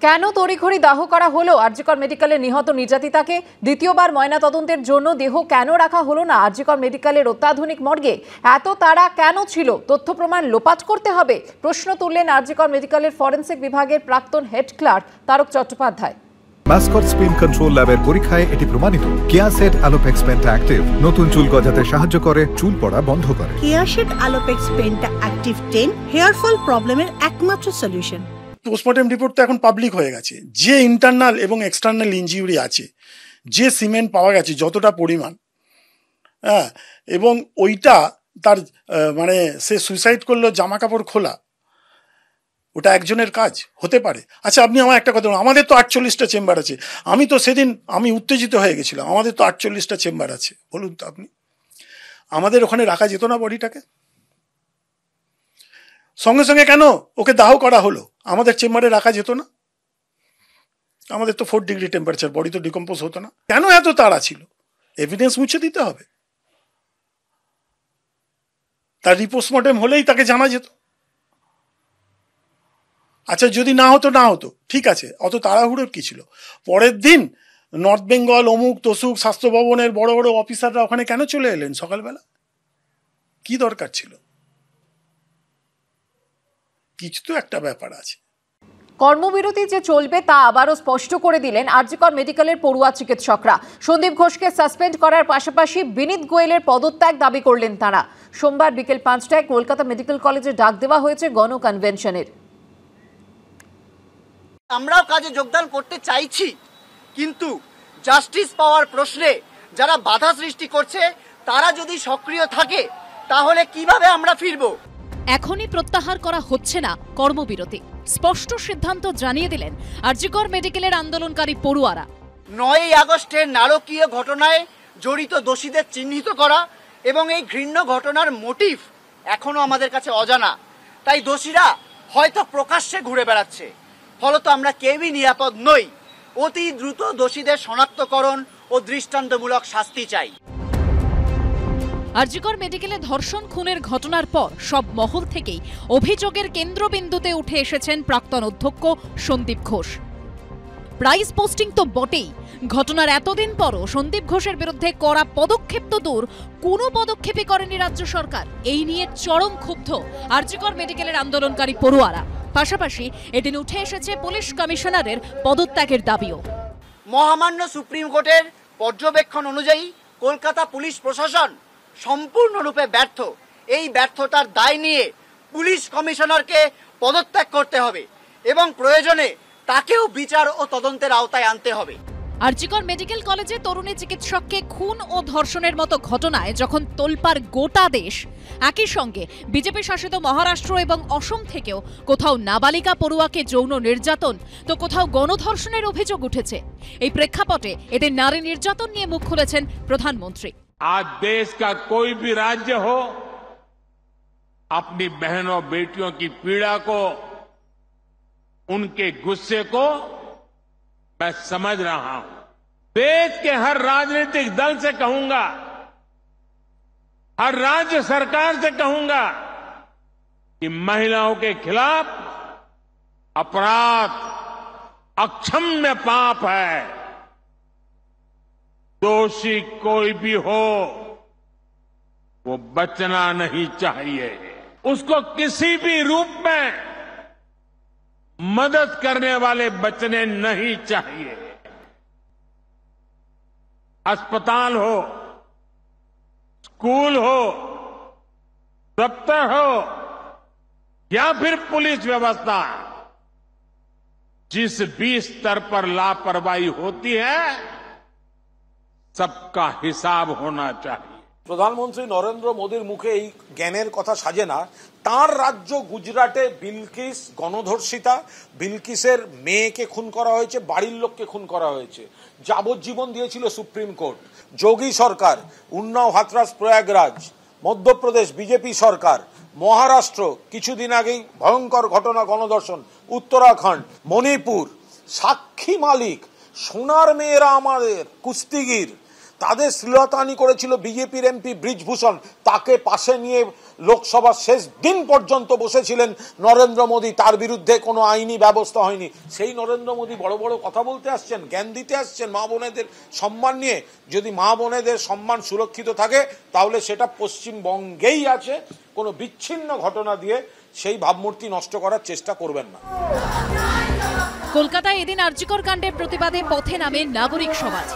কেন তড়িঘড়ি দাহ করা হলো আরজিকর মেডিকেলে নিহত নির্যাতিতাকে? দ্বিতীয়বার ময়নাতদন্তের জন্য দেহ কেন রাখা হলো না আরজিকর মেডিকেলের অত্যাধুনিক মর্গে? এত তাড়া কেন ছিল? তথ্য প্রমাণ লোপাট করতে হবে, প্রশ্ন তুললেন আরজিকর মেডিকেলের ফরেনসিক বিভাগের প্রাক্তন head clerk Tarak Chattopadhyay. Mascot spin control ল্যাবের পরীক্ষায় এটি প্রমাণিত। কেয়াসেট অ্যালোপেক্স পেন্টা অ্যাক্টিভ নতুন চুল গজাতে সাহায্য করে, চুল পড়া বন্ধ করে। কেয়াসেট অ্যালোপেক্স পেন্টা অ্যাক্টিভ 10 হেয়ার ফল প্রবলেমের একমাত্র সলিউশন। পোস্টমর্টেম রিপোর্ট তো এখন পাবলিক হয়ে গেছে। যে ইন্টারনাল এবং এক্সটার্নাল ইনজিউরি আছে, যে সিমেন্ট পাওয়া গেছে যতটা পরিমাণ, হ্যাঁ, এবং ওইটা তার মানে সে সুইসাইড করলো জামা কাপড় খোলা, ওটা একজনের কাজ হতে পারে? আচ্ছা, আপনি আমার একটা কথা বলুন, আমাদের তো 48টা চেম্বার আছে। আমি তো সেদিন আমি উত্তেজিত হয়ে গেছিলাম, আমাদের তো 48টা চেম্বার আছে। বলুন তো আপনি, আমাদের ওখানে রাখা যেত না বডিটাকে? সঙ্গে সঙ্গে কেন ওকে দাহ করা হলো? আমাদের চেম্বারে রাখা যেত না? আমাদের তো 4 ডিগ্রি টেম্পারেচার, বডি তো ডিকম্পোজ হতো না। কেন এত তাড়া ছিল? এভিডেন্স মুছে দিতে হবে। তার রিপোস্টমর্টেম হলেই তাকে জানা যেত। আচ্ছা, যদি না হতো ঠিক আছে, অত তাড়াহুড়োর কি ছিল? পরের দিন নর্থ বেঙ্গল অমুক তসুক স্বাস্থ্য ভবনের বড় বড় অফিসাররা ওখানে কেন চলে এলেন সকালবেলা? কি দরকার ছিল? কিছু তো একটা ব্যাপার আছে। কর্মবিরতি যে চলবে তা আবারও স্পষ্ট করে দিলেন আরজিকর মেডিকেলের পড়ুয়া চিকিৎসকরা। সন্দীপ ঘোষকে সাসপেন্ড করার পাশাপাশি বিনীত গোয়েলের পদত্যাগ দাবি করলেন তারা। সোমবার বিকেল 5টায় কলকাতা মেডিকেল কলেজে ডাক দেওয়া হয়েছে গণকনভেনশনের। আমরাও কাজে যোগদান করতে চাইছি, কিন্তু জাস্টিস পাওয়ার প্রশ্নে যারা বাধা সৃষ্টি করছে তারা যদি সক্রিয় থাকে তাহলে কিভাবে আমরা ফিরবো? এখনই প্রত্যাহার করা হচ্ছে না কর্মবিরতি, স্পষ্ট সিদ্ধান্ত জানিয়ে দিলেন আরজিকর মেডিকেলের আন্দোলনকারী পড়ুয়ারা। 9ই আগস্টের নারকীয় ঘটনায় জড়িত দোষীদের চিহ্নিত করা এবং এই ঘৃণ্য ঘটনার মোটিভ এখনো আমাদের কাছে অজানা। তাই দোষীরা হয়তো প্রকাশ্যে ঘুরে বেড়াচ্ছে, ফলত আমরা কেউই নিরাপদ নই। অতি দ্রুত দোষীদের শনাক্তকরণ ও দৃষ্টান্তমূলক শাস্তি চাই। আরজিকর মেডিকেলে ধর্ষণ খুনের ঘটনার পর সব মহল থেকেই অভিযোগের কেন্দ্রবিন্দুতে উঠে এসেছেন প্রাক্তন অধ্যক্ষ সন্দীপ ঘোষ। প্রাইস পোস্টিং তো বটেই, ঘটনার এতদিন পরও সন্দীপ ঘোষের বিরুদ্ধে কড়া পদক্ষেপ তো দূর, কোনো পদক্ষেপই করেনি রাজ্য সরকার। এই নিয়ে চরম ক্ষুব্ধ আরজিকর মেডিকেলের আন্দোলনকারী পড়ুয়ারা। পাশাপাশি এদিন উঠে এসেছে পুলিশ কমিশনারের পদত্যাগের দাবিও। মহামান্য সুপ্রিম কোর্টের পর্যবেক্ষণ অনুযায়ী কলকাতা পুলিশ প্রশাসন সম্পূর্ণরূপে ব্যর্থ। এই ব্যর্থতার দায় নিয়ে পুলিশ কমিশনারকে পদত্যাগ করতে হবে এবং প্রয়োজনে তাকেও বিচার ও তদন্তের আওতায় আনতে হবে। আরজিকর মেডিকেল কলেজে তরুণী চিকিৎসককে খুন ও ধর্ষণের মতো ঘটনায় যখন তোলপাড় গোটা দেশ, একই সঙ্গে বিজেপি শাসিত মহারাষ্ট্র এবং অসম থেকেও কোথাও নাবালিকা পড়ুয়াকে যৌন নির্যাতন তো কোথাও গণধর্ষণের অভিযোগ উঠেছে। এই প্রেক্ষাপটে এদের নারী নির্যাতন নিয়ে মুখ খুলেছেন প্রধানমন্ত্রী। आज देश का कोई भी राज्य हो, अपनी बहनों बेटियों की पीड़ा को, उनके गुस्से को मैं समझ रहा हूं। देश के हर राजनीतिक दल से कहूंगा, हर राज्य सरकार से कहूंगा कि महिलाओं के खिलाफ अपराध अक्षम्य पाप है। दोषी कोई भी हो वो बचना नहीं चाहिए, उसको किसी भी रूप में मदद करने वाले बचने नहीं चाहिए। अस्पताल हो, स्कूल हो, दफ्तर हो या फिर पुलिस व्यवस्था, जिस भी स्तर पर लापरवाही होती है सबका हिसाब होना चाहिए। প্রধানমন্ত্রী নরেন্দ্র মোদীর মুখে এই জ্ঞানের কথা সাজে না। তার রাজ্য গুজরাটে বিলকিস গণধর্ষিতা, বিলকিসের মেয়েকে খুন করা হয়েছে, বাড়ির লোককে খুন করা হয়েছে, যাবজ্জীবন দিয়েছিল সুপ্রিম কোর্ট। যোগী সরকার, উন্নাও হাথরাস প্রয়াগরাজ, মধ্যপ্রদেশ বিজেপি সরকার, মহারাষ্ট্র কিছুদিন আগেই ভয়ঙ্কর ঘটনা গণধর্ষণ, উত্তরাখণ্ড, মণিপুর, সাক্ষী মালিক, সোনার মেয়েরা আমাদের কুস্তিগির, তাদের শ্লীলতাহানি করেছিল বিজেপির এমপি ব্রিজভূষণ, তাকে পাশে নিয়ে লোকসভার শেষ দিন পর্যন্ত বসেছিলেন নরেন্দ্র মোদী, তার বিরুদ্ধে কোনো আইনি ব্যবস্থা হয়নি। সেই নরেন্দ্র মোদী বড় বড় কথা বলতে আসছেন, জ্ঞান দিতে আসছেন মা বোনেদের সম্মান নিয়ে। যদি মা বোনেদের সম্মান সুরক্ষিত থাকে তাহলে সেটা পশ্চিমবঙ্গেই আছে, কোনো বিচ্ছিন্ন ঘটনা দিয়ে সেই ভাবমূর্তি নষ্ট করার চেষ্টা করবেন না। কলকাতায় এদিন আরজিকর কাণ্ডের প্রতিবাদে পথে নামে নাগরিক সমাজ।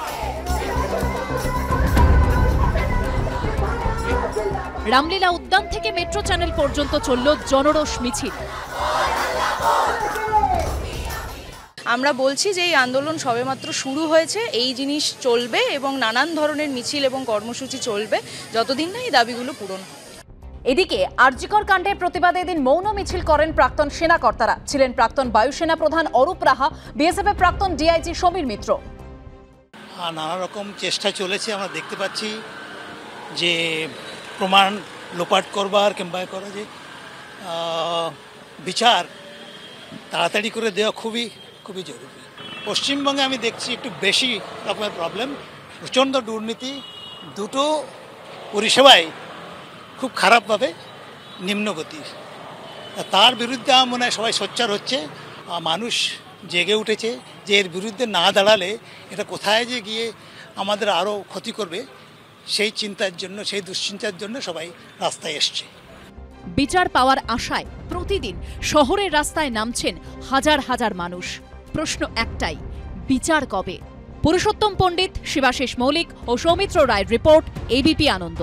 রামলীলা উদ্যান থেকে মেট্রো চ্যানেল পর্যন্ত চলল জনরোষ মিছিল। আমরা বলছি যে এই আন্দোলন সবেমাত্র শুরু হয়েছে, এই জিনিস চলবে এবং নানান ধরনের মিছিল এবং কর্মসূচি চলবে যতদিন না এই দাবিগুলো পূরণ হয়। এদিকে আরজিকর কাণ্ডের প্রতিবাদে এদিন মৌন মিছিল করেন প্রাক্তন সেনা কর্তারা। ছিলেন প্রাক্তন বায়ুসেনা প্রধান অরূপ রাহা, বিএসএফ এর প্রাক্তন ডিআইজি সমীর মিত্র। নানা রকম চেষ্টা চলেছে, আমরা দেখতে পাচ্ছি যে প্রমাণ লোপাট করবার কিংবা করা যে বিচার তাড়াতাড়ি করে দেওয়া খুবই খুবই জরুরি। পশ্চিমবঙ্গে আমি দেখছি একটু বেশি রকমের প্রবলেম, প্রচণ্ড দুর্নীতি, দুটো পরিষেবায় খুব খারাপভাবে নিম্নগতি। তার বিরুদ্ধে আমার মনে হয় সবাই সোচ্চার হচ্ছে, মানুষ জেগে উঠেছে যে এর বিরুদ্ধে না দাঁড়ালে এটা কোথায় যে গিয়ে আমাদের আরও ক্ষতি করবে, সেই চিন্তার জন্য, সেই দুশ্চিন্তার জন্য সবাই রাস্তায় এসছে। বিচার পাওয়ার আশায় প্রতিদিন শহরের রাস্তায় নামছেন হাজার হাজার মানুষ। প্রশ্ন একটাই, বিচার কবে? পুরুষোত্তম পণ্ডিত, শিবাশিস মৌলিক ও সৌমিত্র রায়ের রিপোর্ট, এবিপি আনন্দ।